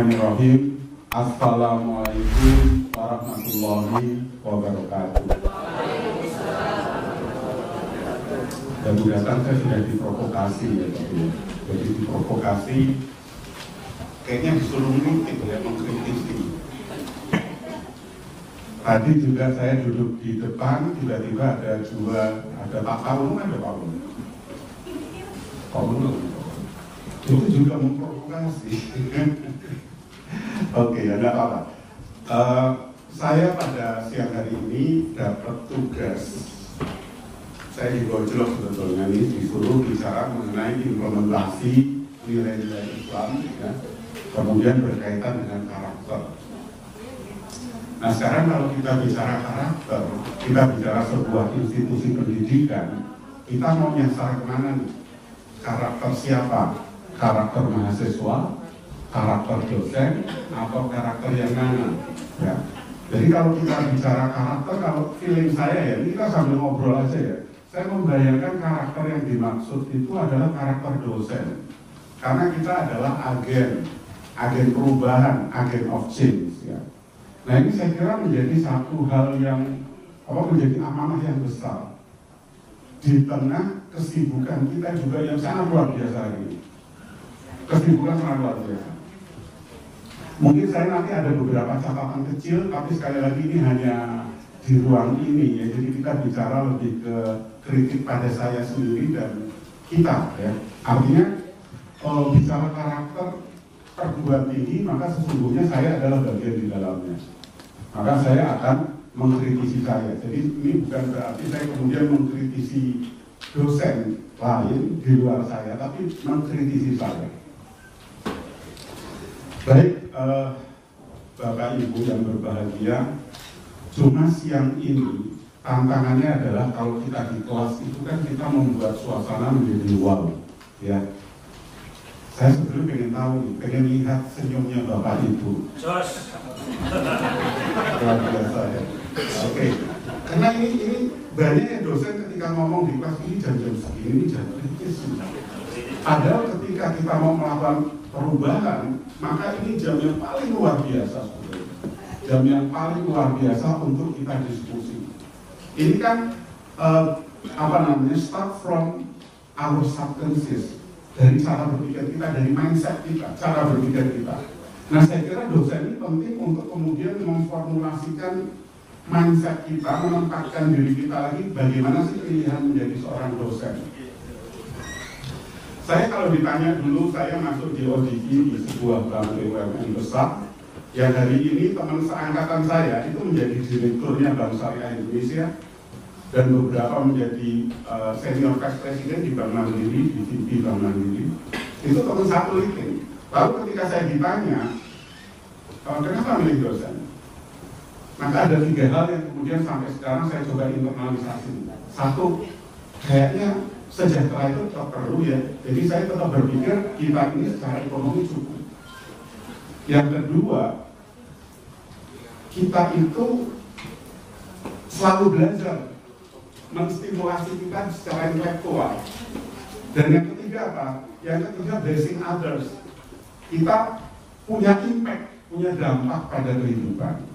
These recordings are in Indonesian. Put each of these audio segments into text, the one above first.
Bismillahirrahmanirrahim. Assalamualaikum warahmatullahi wabarakatuh. Dan datang saya sudah diprovokasi ya, jadi diprovokasi kayaknya disuruh ngintip ya, mengkritisi. Tadi juga saya duduk di depan, tiba-tiba ada Pak Paulung, ada Pak Paulung. Itu juga memprovokasi. Oke, tidak apa-apa. Saya pada siang hari ini dapat tugas. Saya digojlok sebetulnya ini disuruh bicara mengenai implementasi nilai-nilai Islam, ya, kemudian berkaitan dengan karakter. Nah sekarang kalau kita bicara karakter, kita bicara sebuah institusi pendidikan, kita mau nyasar kemana nih? Karakter siapa? Karakter mahasiswa, karakter dosen, atau karakter yang mana? Ya. Jadi kalau kita bicara karakter, kalau feeling saya ya, ini kita sambil ngobrol aja ya. Saya membayangkan karakter yang dimaksud itu adalah karakter dosen. Karena kita adalah agen perubahan, agen of change. Ya. Nah ini saya kira menjadi satu hal yang menjadi amanah yang besar di tengah kesibukan kita juga yang sangat luar biasa hari ini. Kesibukan sangat luar biasa. Mungkin saya nanti ada beberapa catatan kecil, tapi sekali lagi ini hanya di ruang ini ya. Jadi kita bicara lebih ke kritik pada saya sendiri dan kita ya. Artinya kalau bicara karakter perguruan tinggi, maka sesungguhnya saya adalah bagian di dalamnya. Maka saya akan mengkritisi saya. Jadi ini bukan berarti saya kemudian mengkritisi dosen lain di luar saya, tapi mengkritisi saya. Baik, Bapak Ibu yang berbahagia, cuma siang ini tantangannya adalah kalau kita di kelas itu kan kita membuat suasana menjadi wow, ya. Saya sebetulnya pengen tahu, pengen lihat senyumnya Bapak Ibu. Luar biasa ya. Oke. Karena ini banyak ya dosen ketika ngomong di kelas ini jam-jam segini, jam kritis. Padahal ketika kita mau melakukan perubahan, maka ini jam yang paling luar biasa sebetulnya. Jam yang paling luar biasa untuk kita diskusi. Ini kan start from our subconscious. Dari cara berpikir kita, dari mindset kita, cara berpikir kita. Nah saya kira dosen ini penting untuk kemudian memformulasikan mindset kita, menempatkan diri kita lagi bagaimana sih pilihan menjadi seorang dosen. Saya kalau ditanya dulu, saya masuk di ODG di sebuah bank BUMN besar yang hari ini teman seangkatan saya itu menjadi direkturnya Bank Syariah Indonesia dan beberapa menjadi senior vice president di Bank Mandiri, di VP Bank Mandiri. Itu teman satu itu. Lalu ketika saya ditanya, kenapa milih dosen? Maka ada 3 hal yang kemudian sampai sekarang saya coba internalisasi. Satu, kayaknya sejahtera itu tetap perlu ya. Jadi saya tetap berpikir kita ini secara ekonomi cukup. Yang kedua, kita itu selalu belajar, menstimulasi kita secara intelektual. Dan yang ketiga apa? Yang ketiga blessing others. Kita punya impact, punya dampak pada kehidupan.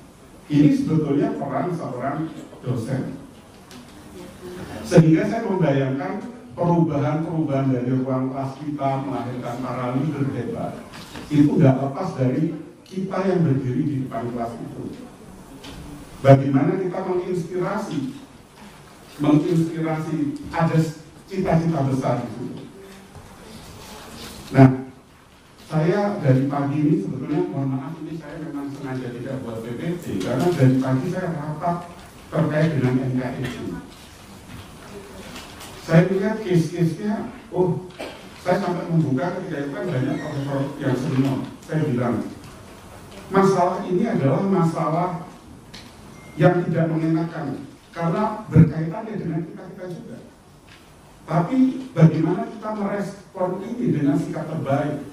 Ini sebetulnya peran seorang dosen. Sehingga saya membayangkan perubahan-perubahan dari ruang kelas kita melahirkan para leader hebat. Itu tidak lepas dari kita yang berdiri di depan kelas itu. Bagaimana kita menginspirasi ada cita-cita besar di situ. Nah, saya dari pagi ini sebetulnya mohon maaf ini saya memang sengaja tidak buat PPT karena dari pagi saya rapat terkait dengan NKRI. Saya lihat case-case-nya, saya sampai membuka ketika itu kan banyak profesor yang senior. Saya bilang, masalah ini adalah masalah yang tidak mengenakan karena berkaitannya dengan kita juga. Tapi bagaimana kita merespon ini dengan sikap terbaik?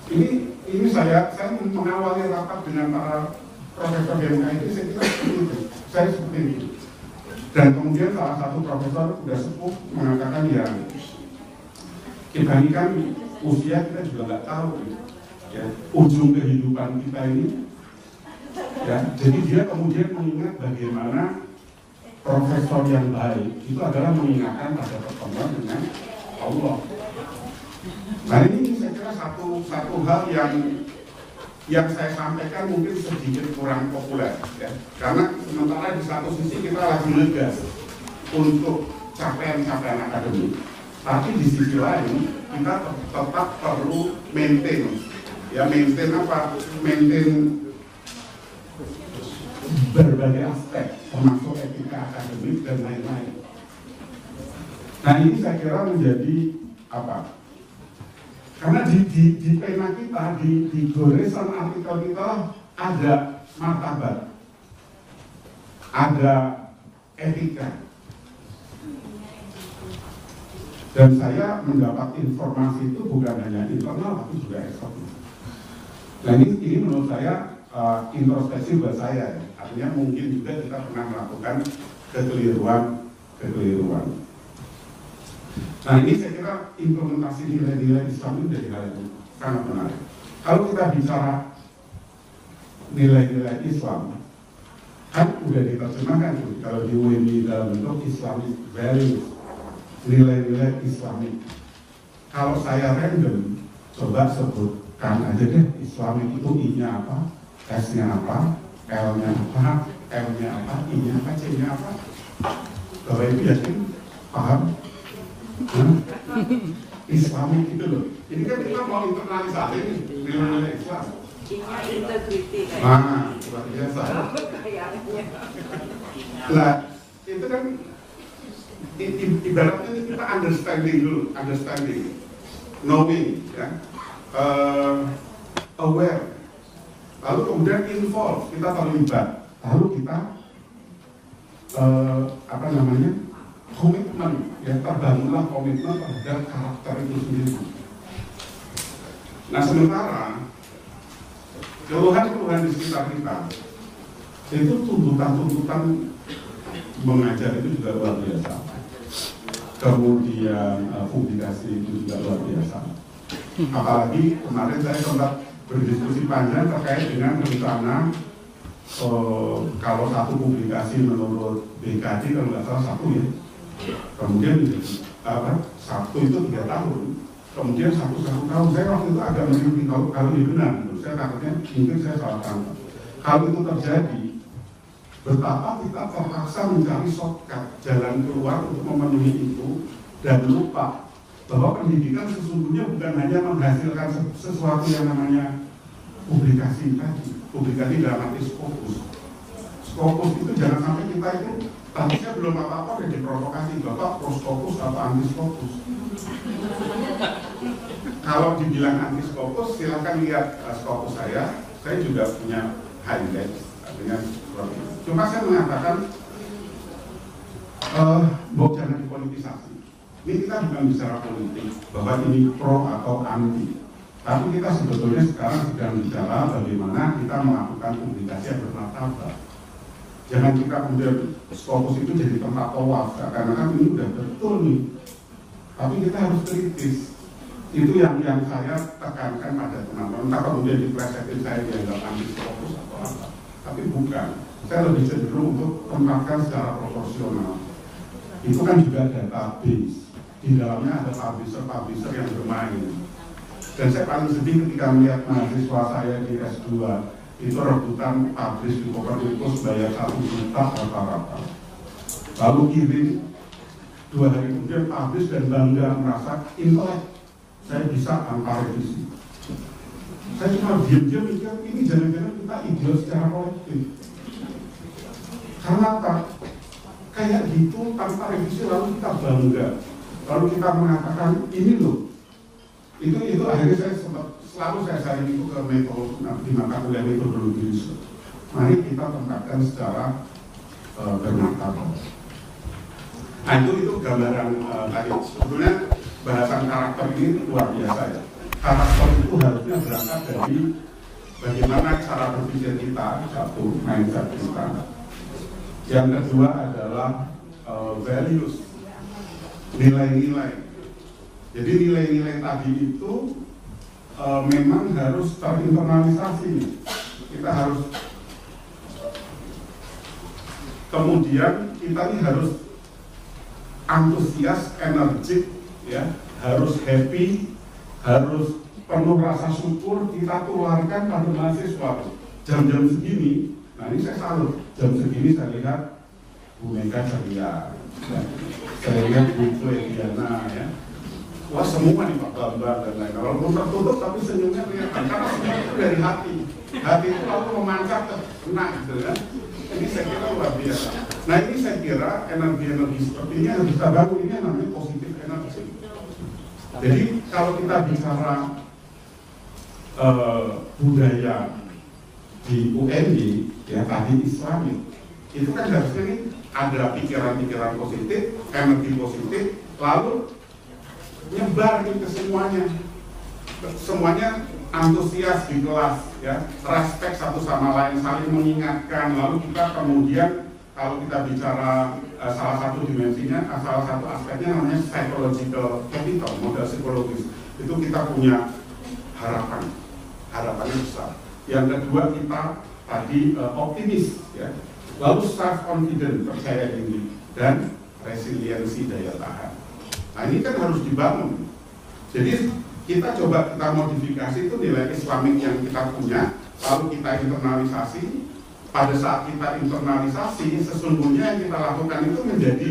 Ini saya mengawali rapat dengan para profesor BMKI, saya kira seperti itu. Saya seperti itu. Dan kemudian salah satu profesor sudah sepuh mengatakan ya kita ini kan usia kita juga nggak tahu. ya, ujung kehidupan kita ini. Ya, jadi dia kemudian mengingat bagaimana profesor yang baik itu adalah mengingatkan pada pertemuan dengan Allah. Nah ini saya kira satu hal yang saya sampaikan mungkin sedikit kurang populer, ya. Karena sementara di satu sisi kita lagi ngegas untuk capaian-capaian akademik, tapi di sisi lain kita tetap perlu maintain, ya maintain apa? Maintain berbagai aspek, termasuk etika akademik dan lain-lain. Nah ini saya kira menjadi apa? Karena di pena kita, di goresan artikel kita ada martabat, ada etika. Dan saya mendapat informasi itu bukan hanya internal, tapi juga eksternal. Nah ini menurut saya introspeksi buat saya, ya. Artinya mungkin juga kita pernah melakukan kekeliruan. Nah ini saya kira implementasi nilai-nilai Islam ini jadi hal yang sangat menarik. Kalau kita bicara nilai-nilai Islam, kan udah diterjemahkan tuh, kalau di UNI dalam bentuk Islamic values, nilai-nilai Islamik. Kalau saya random, coba sebutkan aja deh Islamik itu I-nya apa, S-nya apa, L-nya apa, M-nya apa, I-nya apa, C-nya apa. Bapak Ibu yakin paham? Islamik itu loh. Ini kan kita mau internalisasi nilai-nilai Islam. I-nya integriti kayak. Nah, luar biasa. Nah, itu kan ibaratnya kita understanding dulu, knowing, ya, aware, lalu kemudian involve, kita terlibat, lalu kita komitmen, ya, terbangunlah komitmen terhadap karakter itu sendiri. Nah sementara keluhan-keluhan di sekitar kita itu tuntutan mengajar itu juga luar biasa. Kemudian publikasi itu juga luar biasa. Apalagi kemarin saya sempat berdiskusi panjang terkait dengan rencana kalau satu publikasi menurut BKD kalau nggak salah satu ya, kemudian satu itu 3 tahun, kemudian satu tahun. Saya waktu itu agak mengikuti kalau ini benar, saya takutnya mungkin saya salah tangkap. Kalau itu terjadi, betapa kita terpaksa mencari shortcut, jalan keluar untuk memenuhi itu, dan lupa bahwa pendidikan sesungguhnya bukan hanya menghasilkan sesuatu yang namanya publikasi tadi. Publikasi dalam arti skopus. Skopus itu jangan sampai kita itu, tadi saya belum apa-apa udah diprovokasi, Bapak proskopus atau anti skopus. Kalau dibilang anti skopus, silakan lihat skopus saya juga punya highlight, artinya seperti itu. Cuma saya mengatakan, jangan dipolitisasi. Ini kita bukan bicara politik, bahwa ini pro atau anti. Tapi kita sebetulnya sekarang sedang bicara bagaimana kita melakukan publikasi yang bermartabat. Jangan kita kemudian fokus itu jadi tempat tawaf, karena kan ini udah betul nih. Tapi kita harus kritis. Itu yang saya tekankan pada teman-teman. Entah kemudian diplesetin saya dianggap anti fokus atau apa. Tapi bukan. Saya lebih cenderung untuk tempatkan secara proporsional. Itu kan juga database. Di dalamnya ada publisher yang bermain. Dan saya paling sedih ketika melihat mahasiswa saya di S2 itu rebutan publish di Copernicus bayar 1 juta rata-rata. Lalu kirim 2 hari kemudian publish dan bangga merasa intelek. Saya bisa tanpa revisi. Saya cuma diam-diam mikir ini jangan-jangan kita idiot secara kolektif. Karena apa? Kayak gitu tanpa revisi lalu kita bangga. Lalu kita mengatakan ini loh. Itu akhirnya saya selalu saya saring itu ke metode di mata kuliah metodologi riset. Mari kita tempatkan secara bermartabat. Nah itu gambaran tadi. Sebetulnya bahasan karakter ini luar biasa ya. Karakter itu harusnya berangkat dari bagaimana cara berpikir kita, satu mindset kita. Yang kedua adalah values, nilai-nilai. Jadi nilai-nilai tadi itu memang harus terinternalisasi. Kita harus, kemudian kita ini harus antusias, energik, ya, harus happy, harus penuh rasa syukur. Kita tularkan pada mahasiswa. Jam-jam segini, nah ini saya salut. Jam segini saya lihat Bu Mega ceria, ya. Saya lihat Bu Diana, ya. Wah, semua nih Pak Bambang dan lain-lain. Walaupun tertutup tapi senyumnya kelihatan karena senyum itu dari hati. Hati itu lalu memancar ke kena, gitu kan. Ini saya kira luar biasa. Nah ini saya kira energi-energi seperti ini harus kita bangun. Ini namanya positif energi. Jadi kalau kita bicara budaya di UNY, ya tadi Islamik, itu kan harusnya nih ada pikiran-pikiran positif, energi positif, lalu nyebar ke semuanya antusias di kelas, ya, respect satu sama lain, saling mengingatkan. Lalu kita kemudian kalau kita bicara salah satu dimensinya, salah satu aspeknya namanya psychological capital, modal psikologis. Itu kita punya harapannya besar. Yang kedua kita tadi optimis, ya. Lalu self confident, percaya diri, dan resiliensi daya tahan. Nah ini kan harus dibangun. Jadi kita modifikasi itu nilai Islamik yang kita punya, lalu kita internalisasi. Pada saat kita internalisasi, sesungguhnya yang kita lakukan itu menjadi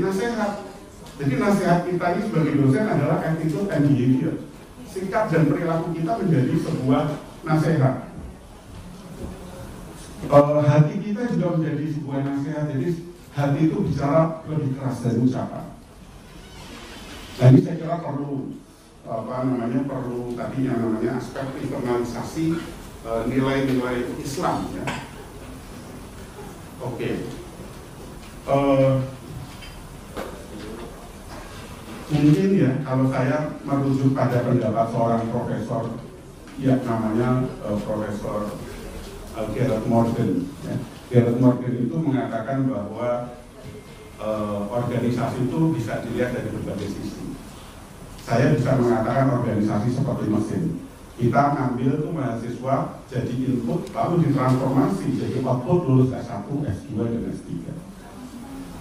nasihat. Jadi nasihat kita ini sebagai dosen adalah attitude and behavior. Sikap dan perilaku kita menjadi sebuah nasihat. Hati kita juga menjadi sebuah nasihat. Jadi hati itu bicara lebih keras dari ucapan. Nah ini saya kira perlu tadi yang namanya aspek internalisasi nilai-nilai Islam, ya. Oke. Mungkin ya kalau saya merujuk pada pendapat seorang profesor yang namanya Profesor Gerald Morgan, ya. Gerald Morgan itu mengatakan bahwa organisasi itu bisa dilihat dari berbagai sisi. Saya bisa mengatakan organisasi seperti mesin. Kita ngambil tuh mahasiswa jadi input, lalu ditransformasi jadi output lulus S1, S2, dan S3.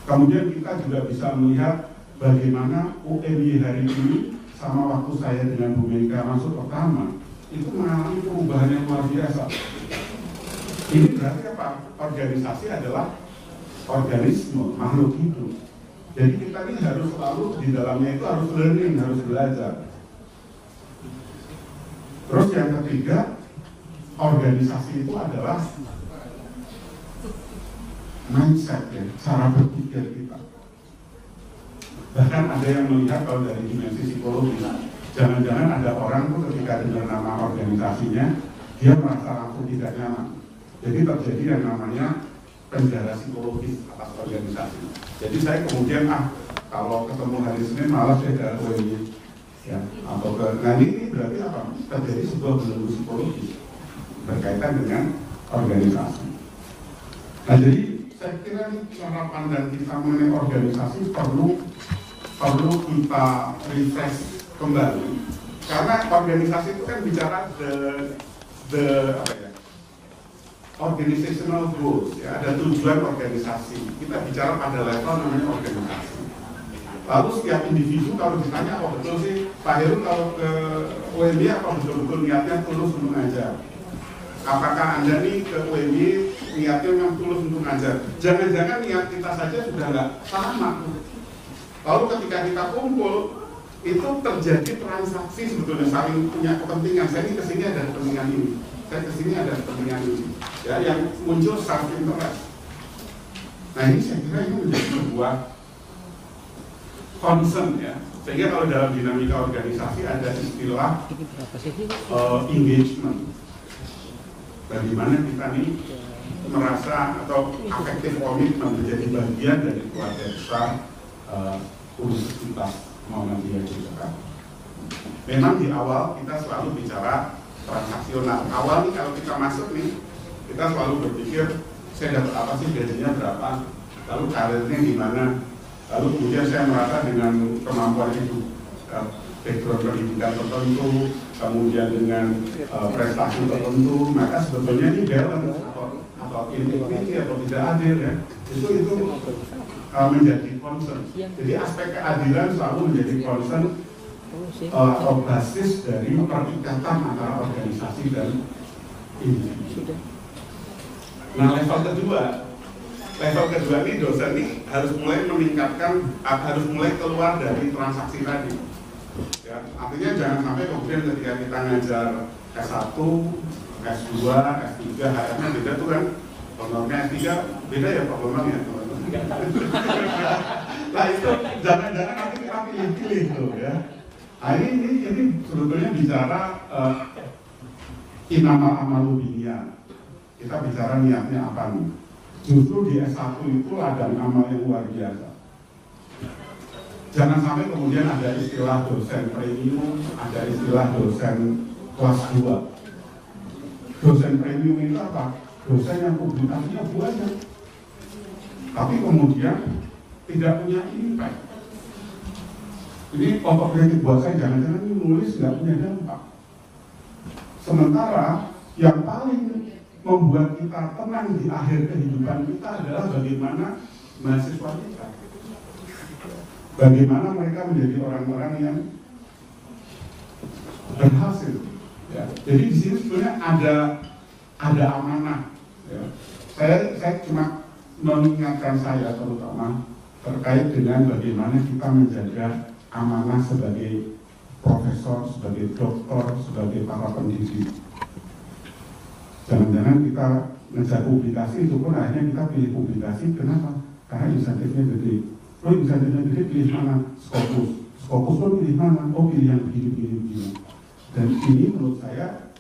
Kemudian kita juga bisa melihat bagaimana UNY hari ini sama waktu saya dengan Bu Mega masuk pertama itu mengalami perubahan yang luar biasa. Ini berarti apa? Organisasi adalah organisme, makhluk hidup. Jadi kita ini harus selalu di dalamnya itu harus learning, harus belajar. Terus yang ketiga, organisasi itu adalah mindset, ya, cara berpikir kita. Bahkan ada yang melihat kalau dari dimensi psikologi, jangan-jangan ada orang tuh ketika dengar nama organisasinya, dia merasa langsung tidak nyaman. Jadi terjadi yang namanya penjara psikologis atas organisasi. Jadi saya kemudian kalau ketemu hari Senin malah saya ke UNY, ya, atau ke ini berarti apa? Terjadi sebuah belenggu psikologis berkaitan dengan organisasi. Nah jadi saya kira cara pandang kita mengenai organisasi perlu kita refresh kembali, karena organisasi itu kan bicara organizational goals, ya, ada tujuan organisasi. Kita bicara pada level namanya organisasi. Lalu setiap individu kalau ditanya, oh betul sih Pak Heru kalau ke UNY apa betul-betul niatnya tulus untuk ngajar? Apakah Anda nih ke UNY niatnya memang tulus untuk ngajar? Jangan-jangan niat kita saja sudah nggak sama. Lalu ketika kita kumpul, itu terjadi transaksi sebetulnya saling punya kepentingan. Saya ini kesini ada kepentingan ini, saya kesini ada kepentingan ini, ya, yang muncul self interest. Nah ini saya kira ini menjadi sebuah concern, ya. Sehingga kalau dalam dinamika organisasi ada istilah engagement. Bagaimana kita nih merasa atau affective commitment menjadi bagian dari keluarga besar Universitas Muhammadiyah Jakarta. Memang di awal kita selalu bicara transaksional. Awal nih kalau kita masuk nih, kita selalu berpikir saya dapat apa sih, gajinya berapa, lalu karirnya gimana, lalu kemudian saya merasa dengan kemampuan itu background pendidikan tertentu, kemudian dengan prestasi tertentu, maka sebetulnya ini balance atau inequity atau tidak adil ya. Itu menjadi concern. Jadi aspek keadilan selalu menjadi concern atau basis dari perikatan antara organisasi dan individu. Nah, level kedua ini dosen ini harus mulai meningkatkan, harus mulai keluar dari transaksi tadi. Ya, artinya jangan sampai kemudian ketika kita ngajar S1, S2, S3, HM-nya beda tuh kan, contohnya S3 beda ya Pak Bambang ya. Nah itu jangan-jangan nanti kita pilih-pilih tuh ya. Nah ini sebetulnya bicara inama amalu binian. Kita bicara niatnya apa nih? Justru di S1 itu ladang amal yang luar biasa. Jangan sampai kemudian ada istilah dosen premium, ada istilah dosen kelas 2. Dosen premium itu apa? Dosen yang publikasinya banyak, tapi kemudian tidak punya impact. Ini otokritik buat saya, jangan-jangan ini nulis nggak punya dampak. Sementara yang paling membuat kita tenang di akhir kehidupan kita adalah bagaimana mahasiswa kita, bagaimana mereka menjadi orang-orang yang berhasil. Ya. Jadi di sini sebenarnya ada amanah. Ya. Saya cuma mengingatkan saya terutama terkait dengan bagaimana kita menjaga amanah sebagai profesor, sebagai doktor, sebagai para pendidik. Jangan-jangan kita ngejar publikasi itu pun akhirnya kita pilih publikasi, kenapa? Karena insentifnya gede. Oh insentifnya gede, pilih mana? Scopus. Scopus pun pilih mana? Oh pilih yang begini. Dan ini menurut saya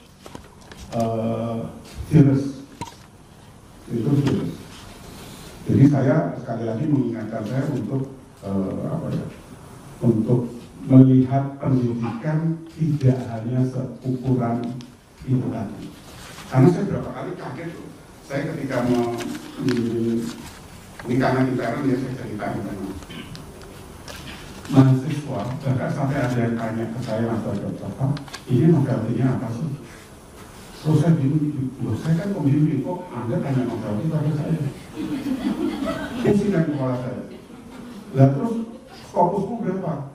virus. Itu virus. Jadi saya sekali lagi mengingatkan saya untuk untuk melihat pendidikan tidak hanya seukuran itu tadi. Karena saya berapa kali kaget loh. Saya ketika ini karena intern ya saya cerita intern. Mahasiswa bahkan sampai ada yang tanya ke saya atau dokter Pak, ini novelty-nya apa sih? Terus saya bingung, loh saya kan pembimbing kok Anda tanya novelty pada saya? Pusing kan kepala saya. Lah terus Scopusku berapa?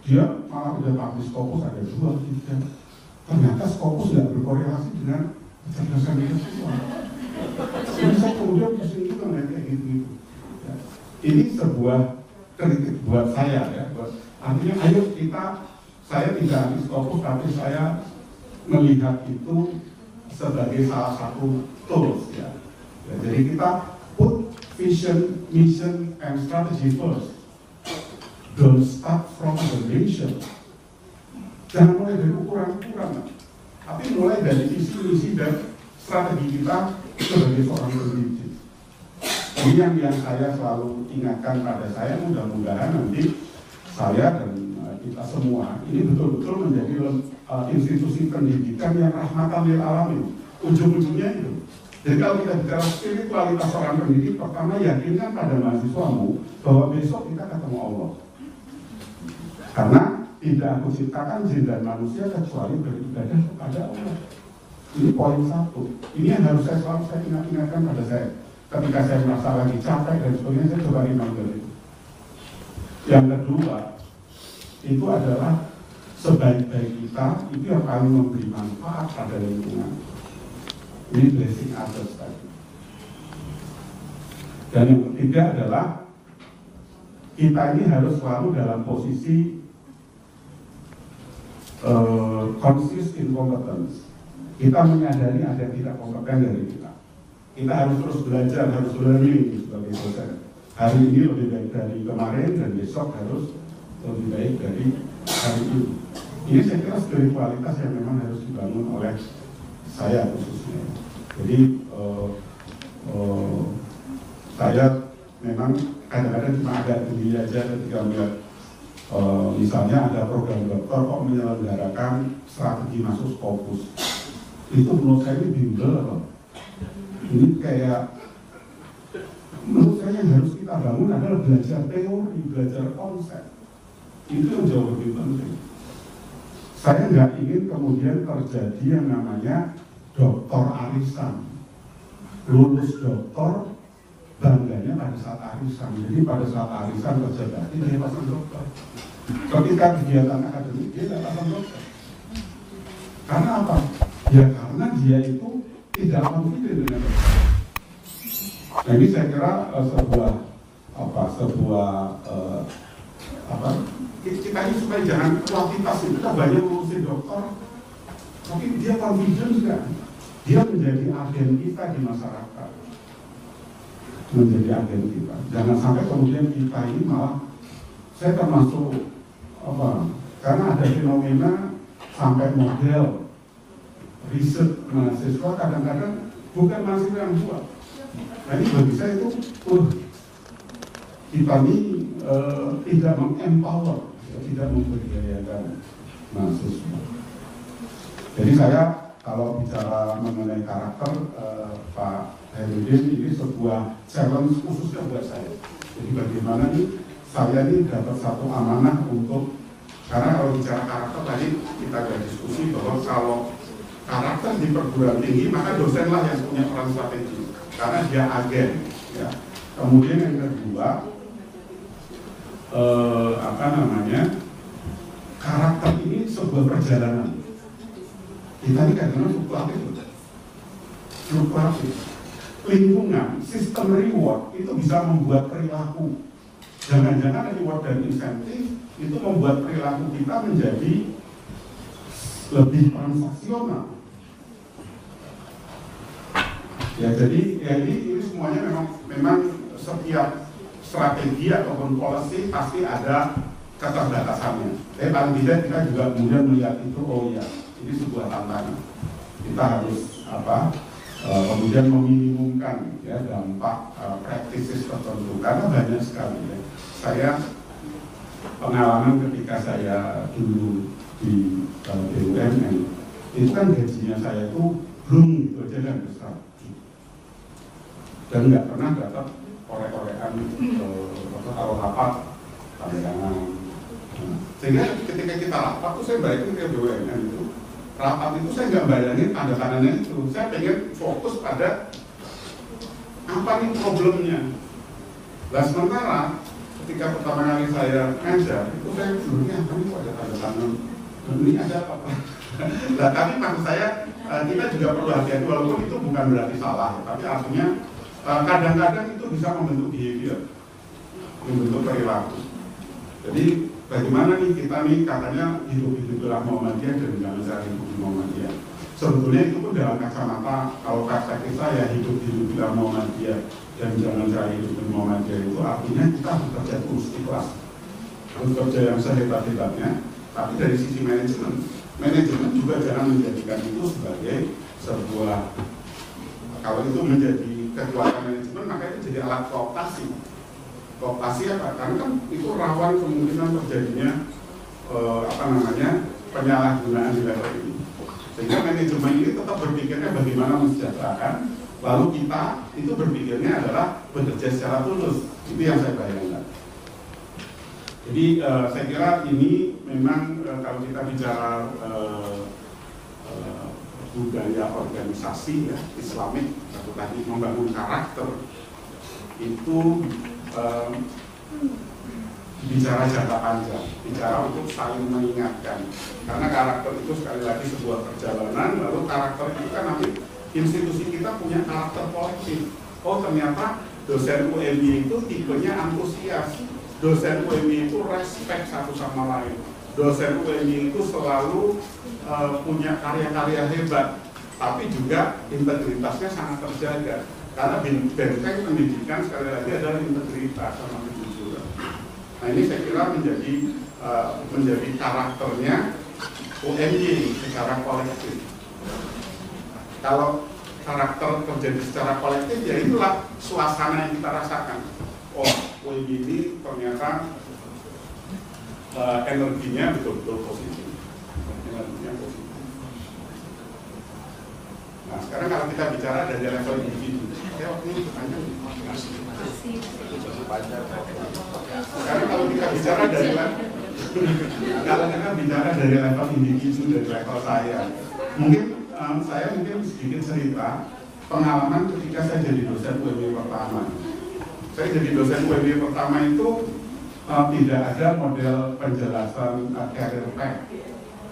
Dia malah udah publish Scopus ada 2, 3. Ternyata Scopus tidak berkorelasi dengan kecerdasan kita semua. Jadi saya kemudian pusing juga kayak gitu. Ya. Ini sebuah kritik buat saya ya. Artinya ayo saya tidak anti Scopus tapi saya melihat itu sebagai salah satu tools ya. Jadi kita put vision, mission, and strategy first. Don't start from the nation. Jangan mulai dari ukuran-ukuran, tapi mulai dari visi, misi dan strategi kita sebagai seorang pendidik. Ini yang saya selalu ingatkan pada saya, mudah-mudahan nanti saya dan kita semua ini betul-betul menjadi institusi pendidikan yang rahmatan lil alamin. Ujung-ujungnya itu. Jadi kalau kita bicara spiritualitas seorang pendidik, pertama yakinkan pada mahasiswamu bahwa besok kita ketemu Allah. Karena tidak aku ciptakan jin dan manusia kecuali beribadah kepada Allah. Ini poin 1. Ini yang harus saya selalu ingatkan pada saya. Ketika saya merasa lagi capek dan sebagainya, saya coba reminder itu. Yang kedua, itu adalah sebaik-baik kita, itu yang paling memberi manfaat pada lingkungan. Ini blessing others tadi. Dan yang ketiga adalah kita ini harus selalu dalam posisi conscious incompetence. Kita menyadari ada yang tidak kompeten dari kita. Kita harus terus belajar, harus learning sebagai dosen. Hari ini lebih baik dari kemarin dan besok harus lebih baik dari hari ini. Ini saya kira spiritualitas yang memang harus dibangun oleh saya khususnya. Jadi saya memang kadang-kadang cuma agak geli aja ketika melihat misalnya ada program dokter kok menyelenggarakan strategi masuk Scopus. Itu menurut saya ini bimbel atau ini kayak menurut saya yang harus kita bangun adalah belajar teori, belajar konsep. Itu yang jauh lebih penting. Saya nggak ingin kemudian terjadi yang namanya doktor arisan. Lulus doktor, bangganya pada saat arisan. Jadi pada saat arisan kerja bakti dia pasang doktor. Ketika kegiatan akademik dia tidak pasang doktor. Karena apa? Ya karena dia itu tidak confident dengan dokter. Nah ini saya kira kita ini supaya jangan kuantitas itu, kita banyak ngurusin dokter, tapi dia confident kan? Dia menjadi agen kita di masyarakat, menjadi agen kita. Jangan sampai kemudian kita ini malah, saya termasuk karena ada fenomena sampai model riset mahasiswa kadang-kadang bukan mahasiswa yang buat. Nah ini bagi saya itu, kita ini tidak mengempower, tidak memberdayakan mahasiswa. Jadi saya kalau bicara mengenai karakter Pak Herudin ini sebuah challenge khususnya buat saya. Jadi bagaimana nih saya ini dapat satu amanah untuk, karena kalau bicara karakter tadi kita ada diskusi bahwa kalau karakter di perguruan tinggi maka dosenlah yang punya peran strategi karena dia agen. Ya. Kemudian yang kedua karakter ini sebuah perjalanan. Kita ini kadang-kadang fluktuatif. Lingkungan, sistem reward itu bisa membuat perilaku. Jangan-jangan reward dan insentif itu membuat perilaku kita menjadi lebih transaksional. Ya jadi ini semuanya memang setiap strategi ataupun policy pasti ada keterbatasannya. Tapi paling tidak kita juga kemudian melihat itu, oh ya, ini sebuah tantangan. Kita harus kemudian meminimumkan ya dampak practices tertentu karena banyak sekali. Ya. Saya pengalaman ketika saya dulu di BUMN itu kan gajinya saya itu belum gitu aja kan besar dan nggak pernah dapat korek-korekan kalau rapat tantangan. Sehingga ketika kita rapat tuh saya balikin ke BUMN itu, rapat itu saya nggak bayangin tanda tangannya itu, saya pengen fokus pada apa nih problemnya. Nah sementara ketika pertama kali saya ngajar itu saya dulunya apa nih ada tanda tangan ini ada apa? Nah tapi maksud saya kita juga perlu hati-hati walaupun itu bukan berarti salah, tapi artinya kadang-kadang itu bisa membentuk behavior, membentuk perilaku. Jadi bagaimana nih kita nih katanya hidup-hiduplah Muhammadiyah dan jangan cari hidup di Muhammadiyah. Sebetulnya itu pun dalam kacamata kalau perspektif saya hidup-hiduplah Muhammadiyah dan jangan cari hidup di Muhammadiyah itu artinya kita harus kerja terus ikhlas, harus kerja yang sehebat-hebatnya. Tapi dari sisi manajemen juga jangan menjadikan itu sebagai sebuah, kalau itu menjadi kekuatan manajemen maka itu jadi alat kooptasi. Kooptasi apa? Karena kan itu rawan kemungkinan terjadinya penyalahgunaan di level ini. Sehingga manajemen ini tetap berpikirnya bagaimana mensejahterakan, lalu kita itu berpikirnya adalah bekerja secara tulus. Itu yang saya bayangkan. Jadi saya kira ini memang kalau kita bicara budaya organisasi ya Islamik atau tadi membangun karakter itu bicara jangka panjang, bicara untuk saling mengingatkan. Karena karakter itu sekali lagi sebuah perjalanan, lalu karakter itu kan nanti institusi kita punya karakter kolektif. Oh ternyata dosen UMY itu tipenya antusias, dosen UMY itu respect satu sama lain, dosen UMY itu selalu punya karya-karya hebat, tapi juga integritasnya sangat terjaga. Karena benteng pendidikan sekali lagi adalah integritas sama kejujuran. Nah ini saya kira menjadi karakternya UMY secara kolektif. Kalau karakter terjadi secara kolektif, ya itulah suasana yang kita rasakan. Oh, UMY ini ternyata energinya betul-betul positif. Energinya positif. Nah sekarang kalau kita bicara dari level individu, ini panjang. Sekarang kalau kita bicara dari Kalau kita bicara dari level individu, dari level saya, mungkin saya sedikit cerita pengalaman ketika saya jadi dosen UMY pertama. Saya jadi dosen UMY pertama itu tidak ada model penjelasan career path,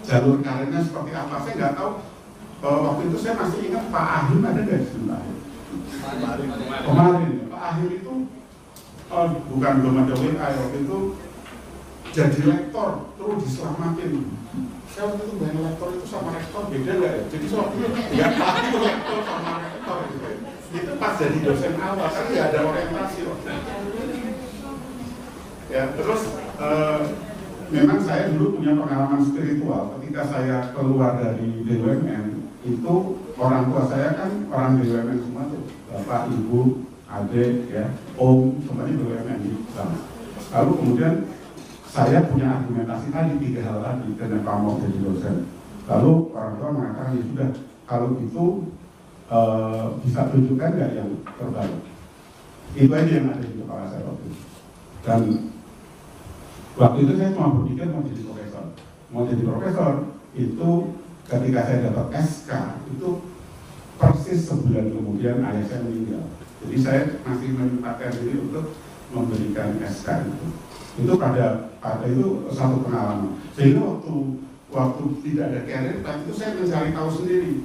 jalur karirnya seperti apa. Saya nggak tahu. Waktu itu saya masih ingat Pak Ahim ada nggak di sini? Kemarin Pak Ahim itu bukan belum ada WA waktu itu jadi lektor terus diselamatin. Saya waktu itu bayang lektor itu sama rektor beda nggak ya? Jadi soalnya nggak tahu lektor sama rektor itu pas jadi dosen awal kan nggak ada orientasi waktu itu. Ya terus memang saya dulu punya pengalaman spiritual ketika saya keluar dari BUMN itu orang tua saya kan orang BUMN semua tuh bapak, ibu, adik, ya, om, semuanya BUMN gitu. Lalu kemudian saya punya argumentasi tadi 3 hal tadi kenapa mau jadi dosen. Lalu orang tua mengatakan ya sudah kalau itu bisa tunjukkan nggak yang terbaik. Itu aja yang ada di kepala saya waktu itu. Dan waktu itu saya cuma berpikir mau jadi profesor. Mau jadi profesor itu ketika saya dapat SK itu persis sebulan kemudian ayah saya meninggal. Jadi saya masih menyempatkan diri untuk memberikan SK itu. Itu pada itu satu pengalaman. Sehingga waktu tidak ada karir, itu saya mencari tahu sendiri.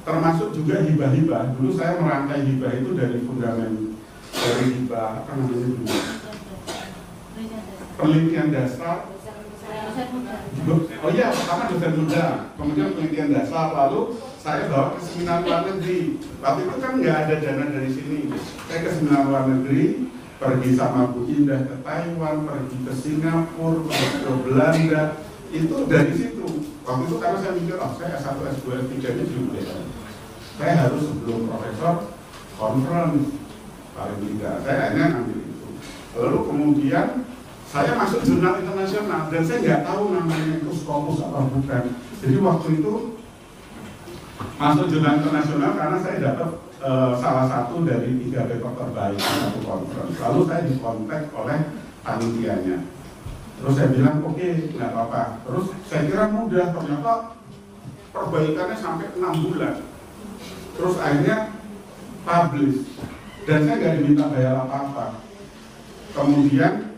Termasuk juga hibah-hibah. Dulu saya merangkai hibah itu dari fundament dari hibah apa namanya dulu. Penelitian dasar. Oh iya, pertama dosen muda, kemudian penelitian dasar, lalu saya bawa ke seminar luar negeri. Waktu itu kan nggak ada dana dari sini. Saya ke seminar luar negeri, pergi sama Bu Indah ke Taiwan, pergi ke Singapura, pergi ke Belanda. Itu dari situ. Waktu itu karena saya mikir, saya S1, S2, S3-nya juga. Saya harus sebelum profesor conference paling tidak. Saya hanya ambil itu. Lalu kemudian saya masuk jurnal internasional dan saya nggak tahu namanya itu Scopus atau bukan. Jadi waktu itu masuk jurnal internasional karena saya dapat salah satu dari 3 paper terbaik di satu conference. Lalu saya dikontak oleh panitianya. Terus saya bilang oke, nggak apa-apa. Terus saya kira mudah, ternyata perbaikannya sampai 6 bulan. Terus akhirnya publish dan saya nggak diminta bayar apa-apa. Kemudian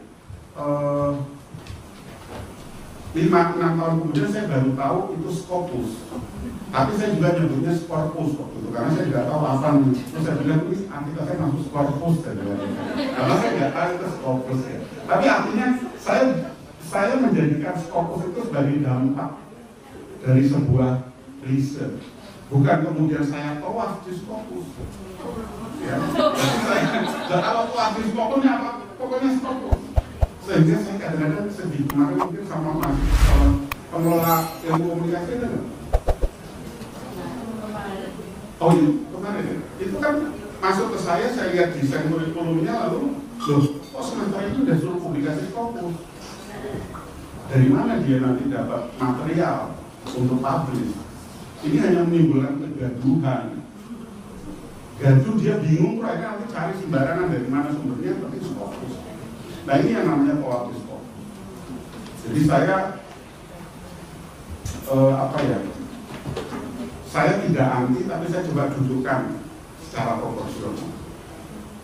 5-6 tahun kemudian saya baru tahu itu Scopus. Tapi saya juga nyebutnya Scopus waktu itu karena saya nggak tahu apa nih. Terus saya bilang ini artikel saya masuk Scopus karena saya nggak tahu itu Scopus ya. Tapi artinya saya menjadikan Scopus itu sebagai dampak dari sebuah riset. Bukan kemudian saya tawaf di Scopus. Ya. Dan kalau tawaf di Scopusnya apa? Pokoknya Scopus. Sehingga saya kadang-kadang sedih kemarin mungkin sama Mas pengelola ilmu komunikasi itu kan? Oh iya, kemarin ya? Itu kan masuk ke saya lihat desain kurikulumnya lalu loh, kok sementara itu udah suruh publikasi Scopus? Dari mana dia nanti dapat material untuk publish? Ini hanya menimbulkan kegaduhan. Gaduh dia bingung, mereka nanti cari sembarangan dari mana sumbernya, tapi Scopus. Nah ini yang namanya politis kok. Jadi saya saya tidak anti, tapi saya coba dudukkan secara proporsional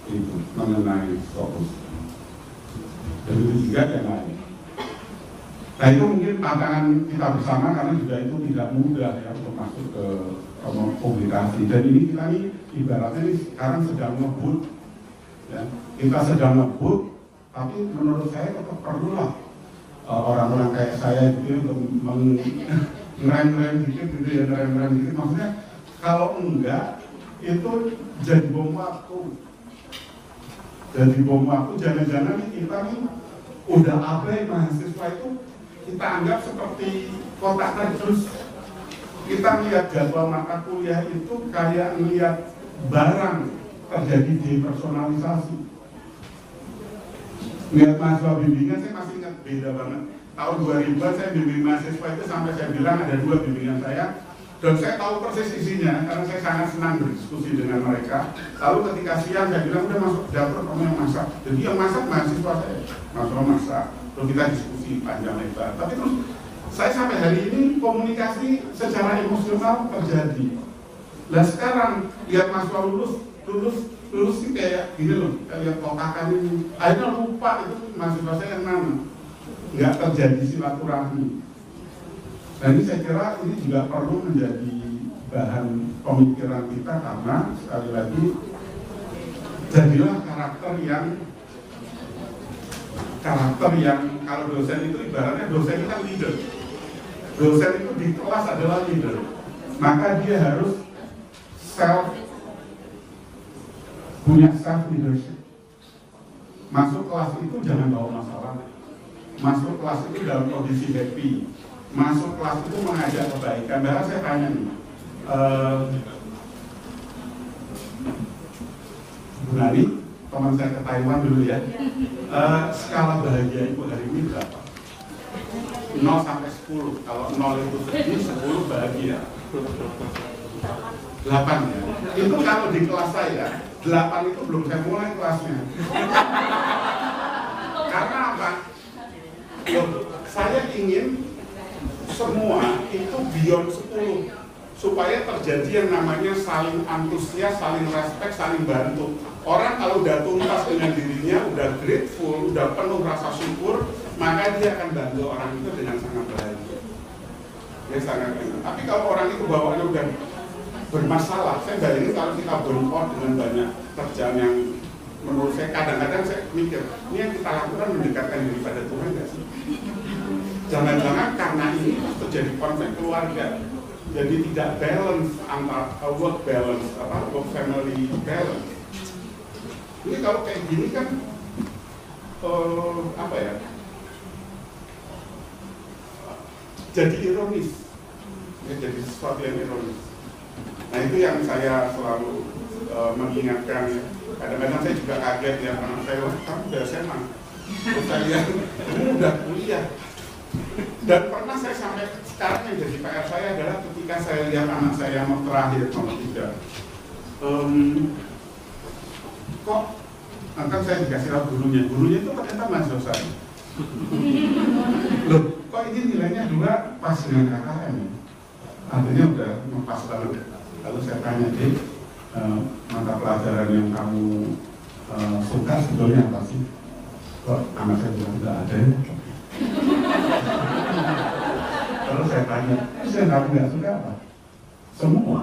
itu mengenai Scopus. Dan itu juga yang lain. Nah itu mungkin tantangan kita bersama karena juga itu tidak mudah ya untuk masuk ke publikasi. Dan ini kita ini ibaratnya ini sekarang sedang ngebut, ya. Kita sedang ngebut. Tapi menurut saya tetap perlulah orang-orang kayak saya gitu untuk ngerem-ngerem dikit gitu ya, ngerem-ngerem dikit. Maksudnya kalau enggak itu jadi bom waktu. Jadi bom waktu, jangan-jangan kita nih udah abai mahasiswa itu kita anggap seperti kotak kardus. Kita lihat jadwal mata kuliah itu kayak lihat barang terjadi depersonalisasi. Lihat mahasiswa bimbingan, saya masih ingat beda banget. Tahun 2000 saya bimbing mahasiswa itu sampai saya bilang ada 2 bimbingan saya. Dan saya tahu persis isinya karena saya sangat senang berdiskusi dengan mereka. Lalu ketika siang saya bilang udah masuk dapur kamu yang masak. Jadi yang masak mahasiswa saya, mahasiswa masak. Lalu kita diskusi panjang lebar. Tapi terus saya sampai hari ini komunikasi secara emosional terjadi. Nah sekarang lihat mahasiswa lulus sih kayak gini loh, lihat kotakan ini. Akhirnya lupa itu mahasiswa saya yang mana. Nggak terjadi silaturahmi. Dan ini saya kira ini juga perlu menjadi bahan pemikiran kita karena sekali lagi jadilah karakter yang kalau dosen itu ibaratnya dosen itu kan leader. Dosen itu di kelas adalah leader. Maka dia harus punya self leadership. Masuk kelas itu jangan bawa masalah. Masuk kelas itu dalam kondisi happy. Masuk kelas itu mengajak kebaikan. Bahkan saya tanya nih, Bu Nari, teman saya ke Taiwan dulu ya. Skala bahagia ibu hari ini berapa? 0 sampai 10. Kalau 0 itu sedih, 10 bahagia. 8 ya. Itu kalau di kelas saya, 8 itu belum saya mulai kelasnya. Karena apa? Loh, saya ingin semua itu beyond 10 supaya terjadi yang namanya saling antusias, saling respect, saling bantu. Orang kalau udah tuntas dengan dirinya, udah grateful, udah penuh rasa syukur, maka dia akan bantu orang itu dengan sangat bahagia. Ya sangat enak. Tapi kalau orang itu bawaannya udah bermasalah, saya bayangin kalau kita burn out dengan banyak kerjaan yang menurut saya kadang-kadang saya mikir, ini yang kita lakukan mendekatkan diri pada Tuhan nggak sih? Jangan-jangan karena ini terjadi konflik keluarga. Jadi tidak balance antara work balance, work family balance. Ini kalau kayak gini kan jadi ironis, ya, jadi sesuatu yang ironis. Nah itu yang saya selalu mengingatkan. Kadang-kadang saya juga kaget ya, anak saya kamu udah SMA, terus saya kamu udah kuliah. Dan pernah saya sampai sekarang yang jadi PR saya adalah ketika saya lihat anak saya yang terakhir nomor 3, kok akan saya dikasih tahu gurunya itu ternyata mahasiswa saya. Loh, kok ini nilainya 2 pas dengan KKM? Artinya udah pas banget. Lalu saya tanya, mata pelajaran yang kamu suka sebetulnya apa sih? Kok anak saya bilang tidak ada ya? Terus saya tanya, yang kamu nggak suka apa? Semua.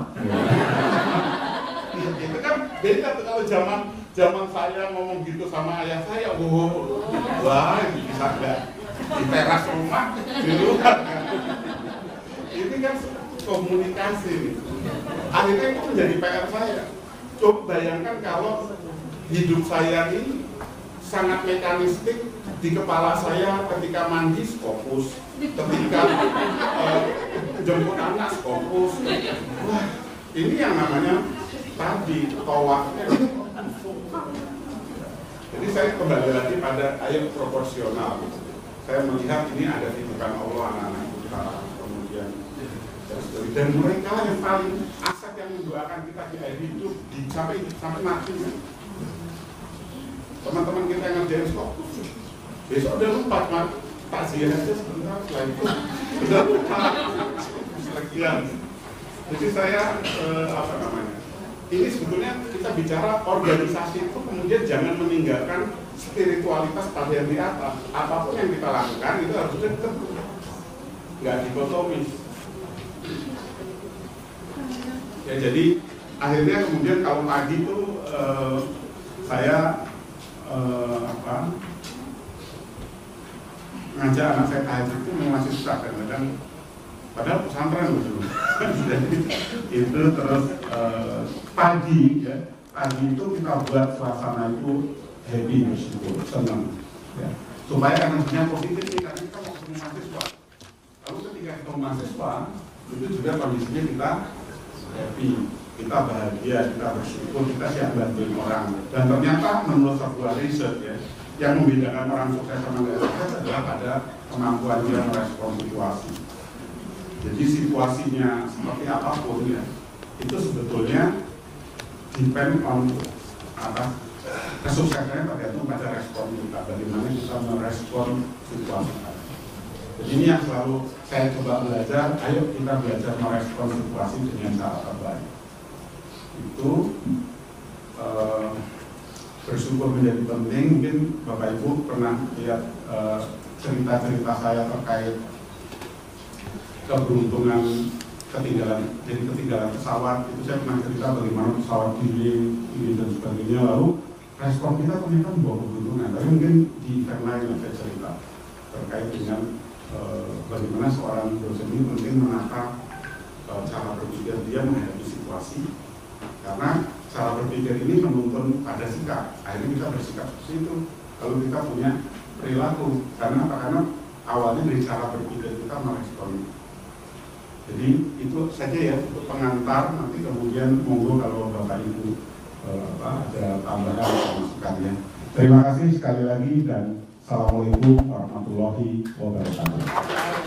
Itu kan beda tuh kalau zaman saya ngomong gitu sama ayah saya, wah ini bisa nggak di teras rumah di luar kan? Ini kan komunikasi nih. Akhirnya itu menjadi PR saya. Coba bayangkan kalau hidup saya ini sangat mekanistik. Di kepala saya ketika mandi fokus, ketika jemput anak fokus. Wah, ini yang namanya tadi tawaknya. Jadi saya kembali lagi pada ayat proporsional. Saya melihat ini ada titipan Allah anak-anak kita, kemudian dan mereka yang paling aset yang mendoakan kita di akhir hidup sampai mati. Teman-teman kita yang ngerjain fokus. Besok udah lupa, takziah aja sebentar, setelah itu udah lupa sekian. Jadi saya ini sebetulnya kita bicara organisasi itu kemudian jangan meninggalkan spiritualitas pada yang di atas. Apapun yang kita lakukan itu harus dekat, nggak dikotomis. Ya jadi akhirnya kemudian kalau pagi itu saya ngajak anak saya tahajud itu masih susah kadang-kadang, padahal pesantren dulu. Itu terus pagi itu kita buat suasana itu happy, bersyukur, senang, ya. Supaya energinya positif nih, karena kita mau ketemu mahasiswa. Lalu ketika ketemu mahasiswa itu juga kondisinya kita happy, kita bahagia, kita bersyukur, kita siap bantuin orang. Dan ternyata menurut sebuah riset ya, yang membedakan orang sukses sama nggak sukses adalah pada kemampuan dia merespon situasi. Jadi situasinya seperti apapun ya, itu sebetulnya depend on kesuksesannya tergantung pada respon kita, bagaimana kita merespon situasi. Jadi ini yang selalu saya coba belajar, ayo kita belajar merespon situasi dengan cara terbaik. Itu bersyukur menjadi penting. Mungkin Bapak Ibu pernah lihat cerita-cerita saya terkait keberuntungan ketinggalan pesawat. Itu saya pernah cerita bagaimana pesawat ini dan sebagainya, lalu respon kita ternyata membawa keberuntungan. Tapi mungkin di event lain saya cerita terkait dengan bagaimana seorang dosen ini penting menata cara berpikir dia menghadapi situasi, karena cara berpikir ini menuntun pada sikap. Akhirnya kita bersikap seperti itu, lalu kita punya perilaku. Karena apa? Karena awalnya dari cara berpikir kita merespon. Jadi itu saja ya untuk pengantar. Nanti kemudian monggo kalau Bapak Ibu ada tambahan atau masukannya. Terima kasih sekali lagi dan Assalamualaikum warahmatullahi wabarakatuh.